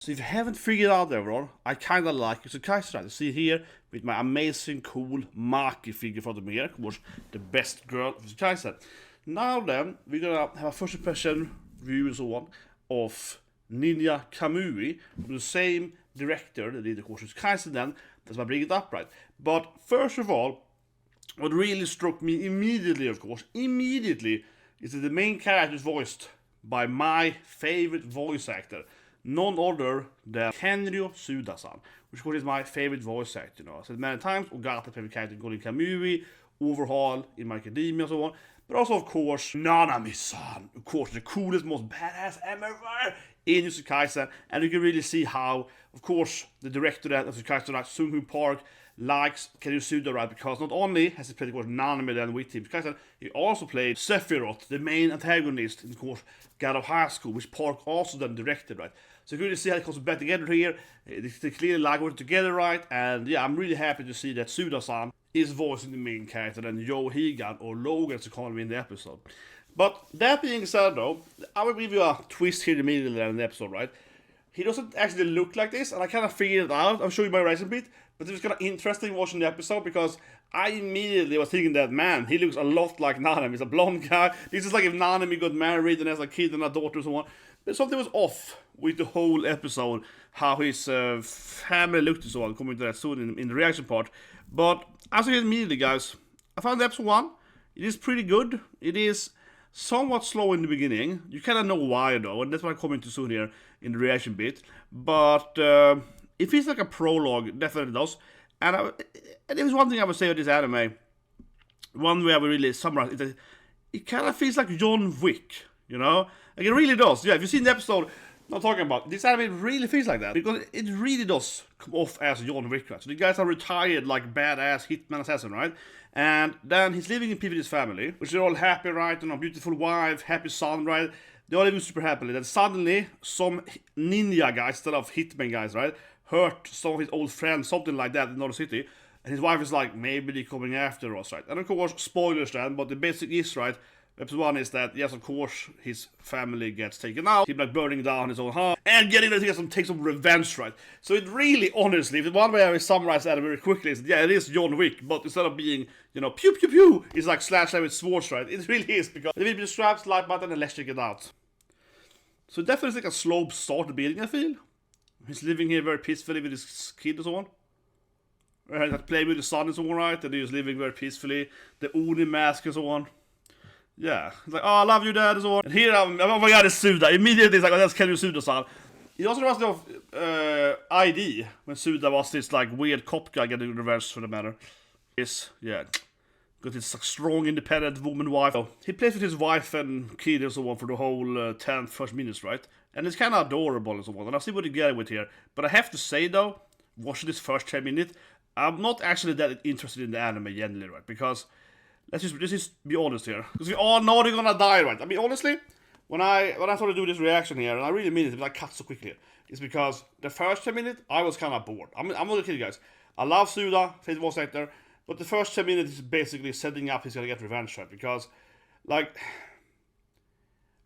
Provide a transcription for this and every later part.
So if you haven't figured out everyone, I kinda like Yusukai's right. You see here with my amazing cool Maki figure from the mirror, of course, the best girl of Yusukai's. Now then, we're gonna have a first impression review and so on of Ninja Kamui from the same director that did of course Yusukai's then. That's why I bring it up, right? But first of all, what really struck me immediately, of course, is that the main character is voiced by my favorite voice actor, none other than Kenryo Suda-san, which of course is my favorite voice actor. I said many times, Ogata's favorite character in Kamui, Overhaul in My Academia and so on, but also of course Nanami-san, of course the coolest, most badass ever in Yusukai's, and you can really see how, of course, the director of Yusukai's, like Sung-Hoon Park, likes Kenryo Suda, right? Because not only has he played, of course, Nanami then with him, he also played Sephiroth, the main antagonist in, of course, God of High School, which Park also then directed, right? So you can really see how it comes back together here. They clearly like working together, right? And yeah, I'm really happy to see that Suda-san is voicing the main character than Yo Higan, or Logan as they call him in the episode. But that being said, though, I will give you a twist here immediately in the episode, right? He doesn't actually look like this, and I kind of figured it out. I'll show you my reaction bit, but it was kind of interesting watching the episode because I immediately was thinking that, man, he looks a lot like Nanami. He's a blonde guy. This is like if Nanami got married and has a kid and a daughter and so on. But something was off with the whole episode, how his family looked and so on. Coming to that soon in the reaction part. But as I said immediately, guys, I found episode 1. It is pretty good. It is somewhat slow in the beginning. You kind of know why though, and that's what I'm coming to soon here in the reaction bit. But it feels like a prologue, it definitely does. And there was one thing I would say about this anime, one way I would really summarize it, it kind of feels like John Wick, Like it really does. Yeah, if you've seen the episode I'm talking about, this anime really feels like that, because it really does come off as John Wick, right? So the guys are retired, like badass hitman assassin, right? And then he's living in peace with his family, which they're all happy, right? Beautiful wife, happy son, right? They're all living super happily. Then suddenly, some ninja guys, instead of hitman guys, right, hurt some of his old friends, something like that in another city. And his wife is like, maybe they're coming after us, right? And of course, spoilers then, but the basic is, right, episode 1 is that, yes, of course, his family gets taken out. He's like burning down his own house and getting ready to take some revenge, right? So it really, honestly, the one way I will summarize that very quickly is, yeah, it is John Wick, but instead of being, pew pew pew, it's like slash with swords, right? It really is, because the video straps, like button, and let's check it out. So definitely like a slow start to building, I feel. He's living here very peacefully with his kid and so on. Right, playing with his son and so on, right? And he's living very peacefully. The Oni mask and so on. Yeah, he's like, oh, I love you, Dad, and so on. And here, oh my god, it's Suda. Immediately, it's like, oh, that's Kenryo Suda-san. It also reminds me of ID, when Suda was this, like, weird cop guy getting revenge for the matter. Yeah, got this like, strong, independent woman wife. So, he plays with his wife and kid and so on for the whole 10 first minutes, right? And it's kind of adorable and so on. And I'll see what you get with here. But I have to say, though, watching this first 10 minutes, I'm not actually that interested in the anime generally, right? Because let's just be honest here, because we all know they're gonna die, right? I mean, honestly, when I started doing this reaction here, and I really mean it, but I cut so quickly, it's because the first 10 minutes I was kind of bored. I'm not gonna kill you guys. I love Suda, favorite voice actor, but the first 10 minutes is basically setting up he's gonna get revenge, right? Because, like,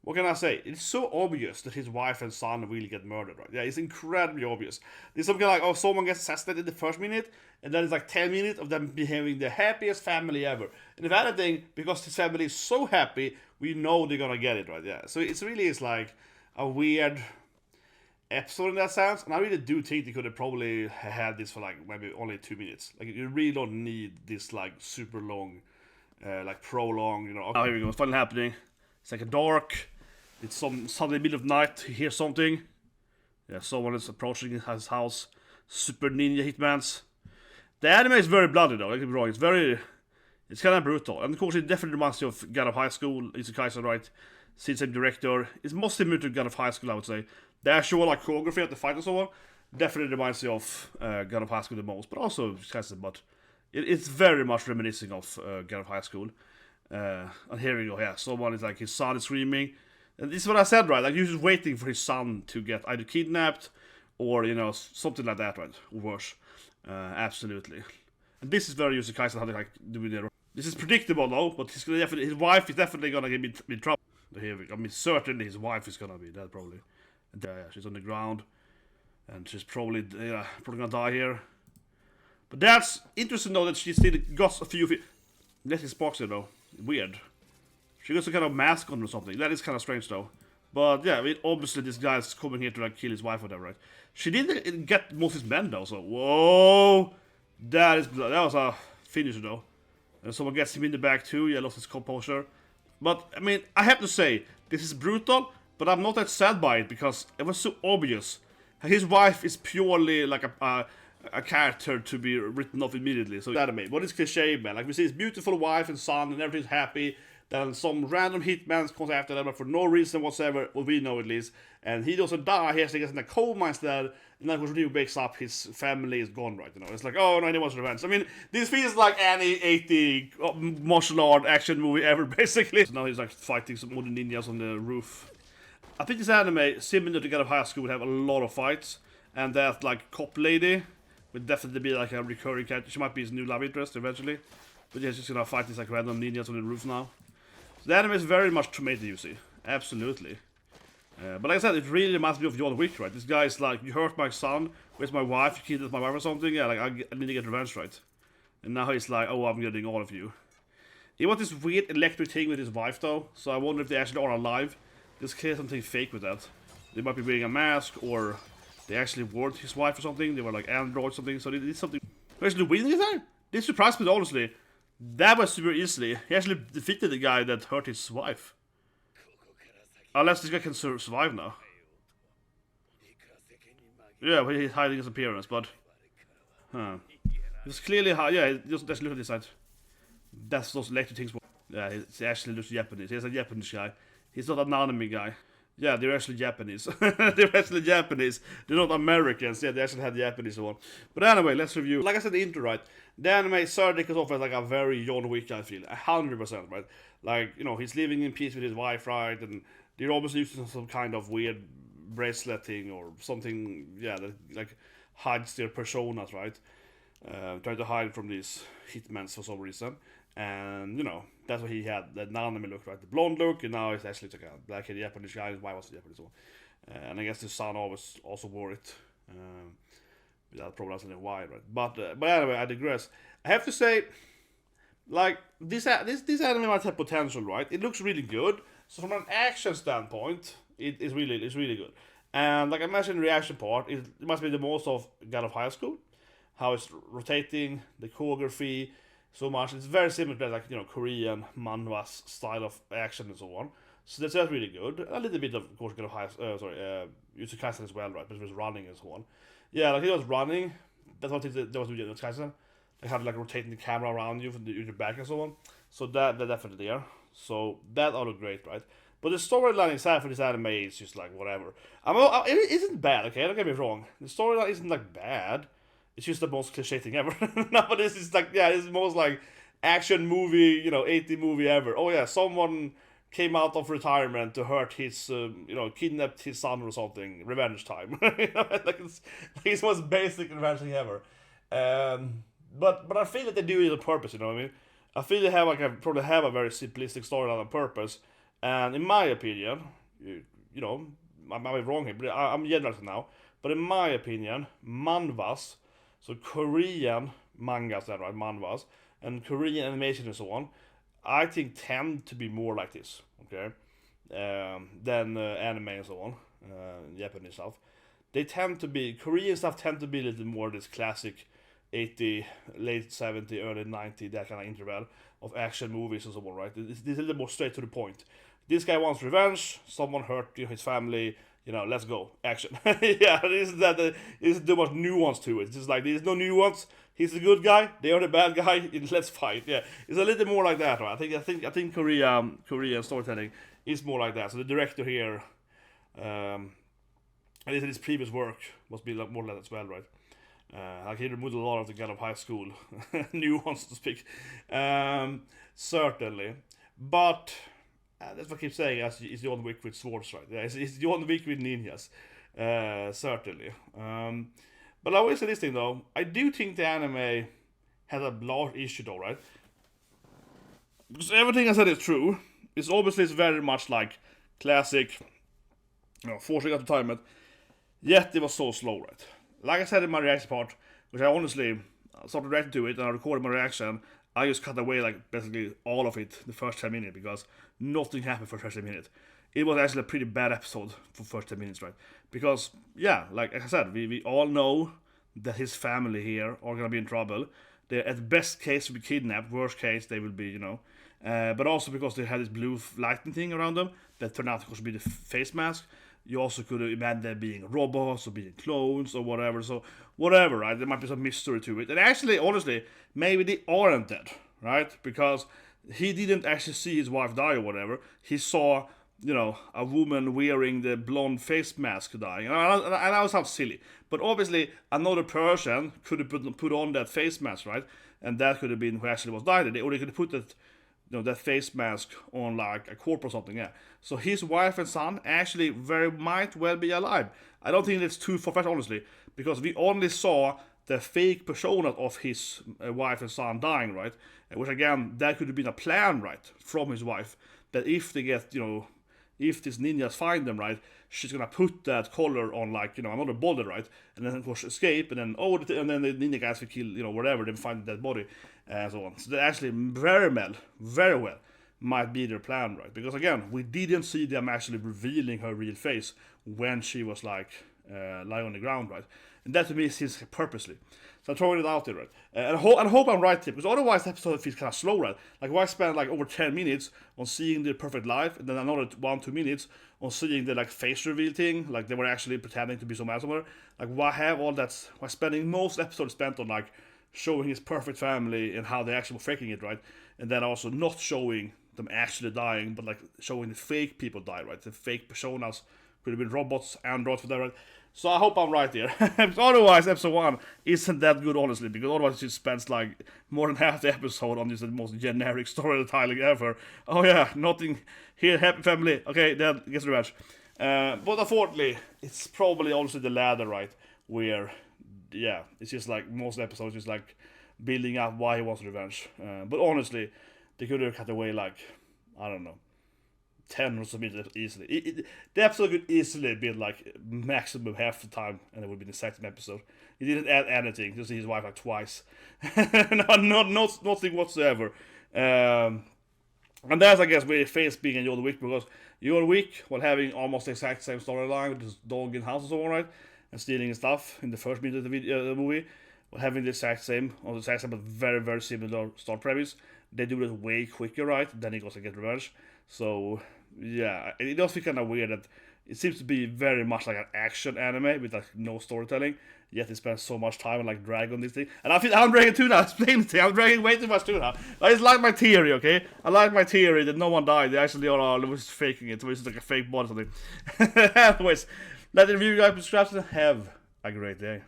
what can I say? It's so obvious that his wife and son really get murdered, right? Yeah, it's incredibly obvious. There's something like, oh, someone gets assassinated in the first minute, and then it's like 10 minutes of them behaving the happiest family ever. And if anything, because his family is so happy, we know they're gonna get it, right? Yeah. So it's really is like a weird episode in that sense, and I really do think they could have probably had this for like maybe only 2 minutes. Like you really don't need this like super long, like prolonged, Oh, here we go. What's finally happening? It's like a dark. It's suddenly middle of night. You hear something. Yeah, someone is approaching his house. Super ninja hitmans. The anime is very bloody though. Don't get me wrong. It's kind of brutal, and of course it definitely reminds you of God of High School. Yusukai's right. Same director. It's mostly similar to God of High School, I would say. The actual like choreography at the fight and so on definitely reminds you of God of High School the most, but also but it's very much reminiscing of God of High School. And here we go. Yeah, someone is like his son is screaming. And this is what I said, right? Like, you're just waiting for his son to get either kidnapped or, something like that, right? Or worse. Absolutely. And this is very Yusukai's how they like doing their. This is predictable, though, but his wife is definitely gonna get in trouble. Here we go. I mean, certainly his wife is gonna be dead, probably. And she's on the ground. And she's probably gonna die here. But that's interesting though that she still got a few. That is Boxer though. Weird. She got some kind of mask on or something. That is kind of strange though. But yeah, I mean, obviously this guy's coming here to like kill his wife or whatever, right? She didn't get most of his men though, so whoa, that was a finisher though. And someone gets him in the back too. Yeah, lost his composure. But I mean, I have to say this is brutal, but I'm not that sad by it because it was so obvious. His wife is purely like a character to be written off immediately. So that anime, what is cliche, man? Like we see his beautiful wife and son, and everything's happy. Then some random hitman comes after them for no reason whatsoever, well we know at least. And he doesn't die, he actually gets in a coma instead. And then when he wakes up, his family is gone, right? You know, it's like, oh no, he wants revenge. I mean, this feels like any 80 martial art action movie ever, basically. So now he's like fighting some modern ninjas on the roof. I think this anime, similar to Get Out of High School, would have a lot of fights. And that like cop lady would definitely be like a recurring character. She might be his new love interest eventually. But yeah, she's gonna fight these like random ninjas on the roof now. So the anime is very much tomato juicy. Absolutely. But like I said, it really reminds me of John Wick, right? This guy is like, you hurt my son, where's my wife, you killed my wife or something, yeah, like I need to get revenge, right? And now he's like, oh, I'm getting all of you. He wants this weird electric thing with his wife though, so I wonder if they actually are alive. There's clearly something fake with that. They might be wearing a mask, or they actually were his wife or something, they were like androids or something, so they did something. Actually winning this time? This surprised me honestly. That was super easily. He actually defeated the guy that hurt his wife. Unless this guy can survive now. Yeah, but he's hiding his appearance, but... Huh. It's clearly... Yeah, just look at this side. That's those electric things. Yeah, he actually looks Japanese. He's a Japanese guy. He's not an anime guy. Yeah, they're actually Japanese. They're actually Japanese. They're not Americans. Yeah, they actually had the Japanese one. But anyway, let's review. Like I said, the intro, right? The anime started off as like a very John Wick, I feel. 100%, right? Like, you know, he's living in peace with his wife, right? And they're obviously using some kind of weird bracelet thing or something, yeah, that like hides their personas, right? Trying to hide from these hitmen for some reason. And, you know, that's what he had, that anime look, right? The blonde look, and now it's actually like a black-haired Japanese guy. His wife was a Japanese one. And I guess his son always also wore it. Without probably asking why, right? But anyway, I digress. I have to say, like, this anime might have potential, right? It looks really good. So from an action standpoint, it's really good. And like I mentioned, the reaction part, it must be the most of God of High School. How it's rotating, the choreography, so much. It's very similar to like, you know, Korean manhwa's style of action and so on. So that's really good. A little bit of course God of High Jujutsu Kaisen as well, right? But it was running and so on. Yeah, like he was running. That's what that was with Jujutsu Kaisen. They had like rotating the camera around you from your back and so on. So that they're definitely there. So that all look great, right? But the storyline inside for this anime is just like whatever. It isn't bad, okay? Don't get me wrong. The storyline isn't like bad. It's just the most cliche thing ever. No, but this is like, yeah, this is the most like action movie, you know, 80 movie ever. Oh yeah, someone came out of retirement to hurt his, you know, kidnapped his son or something. Revenge time. You know, like it's the most basic revenge thing ever. But I feel that they do it on purpose, you know what I mean? I feel they have probably have a very simplistic storyline on purpose. And in my opinion, you know, I might be wrong here, but I'm generalizing now. But in my opinion, manhwas, so Korean mangas, that right, manhwas, and Korean animation and so on, I think tend to be more like this, okay, than anime and so on, Japanese stuff. They tend to be, Korean stuff tend to be a little more this classic 80, late 70, early 90, that kind of interval of action movies and so on, right? It's a little more straight to the point. This guy wants revenge, someone hurt his family, you know, let's go, action. Yeah, there's too much nuance to it. It's just like, there's no nuance. He's the good guy, they are the bad guy, let's fight. Yeah, it's a little more like that, right? I think Korean storytelling is more like that. So the director here, at least in his previous work, must be like more like that as well, right? Like he removed a lot of the kind of high school nuance, to speak. Certainly, but that's what I keep saying. It's John Wick with swords, right? Yeah, it's John Wick with ninjas. Certainly. But I will say this thing though. I do think the anime has a large issue though, right? Because everything I said is true. It's very much like classic, you know, forcing out the time. Yet it was so slow, right? Like I said in my reaction part, which I honestly started reacting to it and I recorded my reaction, I just cut away like basically all of it the first 10 minutes because nothing happened for the first 10 minutes. It was actually a pretty bad episode for the first 10 minutes, right? Because, yeah, like I said, we all know that his family here are gonna be in trouble. They're at best case will be kidnapped, worst case they will be, but also because they had this blue lightning thing around them that turned out to be the face mask. You also could imagine them being robots or being clones or whatever. So whatever, right? There might be some mystery to it. And actually, honestly, maybe they aren't dead, right? Because he didn't actually see his wife die or whatever. He saw, a woman wearing the blonde face mask dying. And I know it sounds silly, but obviously another person could have put on that face mask, right? And that could have been who actually was dying. Or they could have put that that face mask on like a corpse or something, yeah. So his wife and son actually very might well be alive. I don't think it's too far-fetched, honestly, because we only saw the fake persona of his wife and son dying, right? Which again, that could have been a plan, right, from his wife, that if they get, if these ninjas find them, right, she's gonna put that collar on like another body, right, and then of course escape, and then and then the ninja guys will kill whatever, they find that body and so on. So that actually very well might be their plan, right? Because again, we didn't see them actually revealing her real face when she was like lying on the ground, right? And that to me seems purposely. So I'm throwing it out there, right? And I hope I'm right here, because otherwise the episode feels kind of slow, right? Like why spend like over 10 minutes on seeing the perfect life, and then another 1-2 minutes on seeing the like face reveal thing, like they were actually pretending to be some somewhere. Like why have all that? Why spending most episodes spent on like showing his perfect family and how they actually were faking it, right? And then also not showing them actually dying, but like showing the fake people die, right? The fake personas could have been robots, androids, whatever. Right? So I hope I'm right here. Otherwise, episode 1 isn't that good, honestly, because otherwise it spends like more than half the episode on just the most generic storytelling ever. Oh yeah, nothing here, happy family. Okay, then gets revenge. But unfortunately, it's probably also the ladder, right? Where, yeah, it's just like most episodes just like building up why he wants revenge. But honestly, they could have cut away like, I don't know, 10 or so minutes easily. The episode could easily be like maximum half the time, and it would be the second episode. He didn't add anything, just see his wife like twice. Nothing whatsoever. And that's, I guess, where Face being in Wick, because Wick, while having almost the exact same storyline with his dog in house and so on, right, and stealing his stuff in the first minute of the movie, while having the exact same, but very, very similar start premise, they do it way quicker, right? Then he goes to get revenge. So, yeah, it does feel kind of weird that it seems to be very much like an action anime with like no storytelling, yet they spend so much time on like drag on this thing. And I'm dragging too now, explain the thing, I'm dragging way too much too now. I just like my theory, okay? I like my theory that no one died, they actually are just faking it, so it's like a fake body or something. Anyways, let the review guys subscribe and have a great day.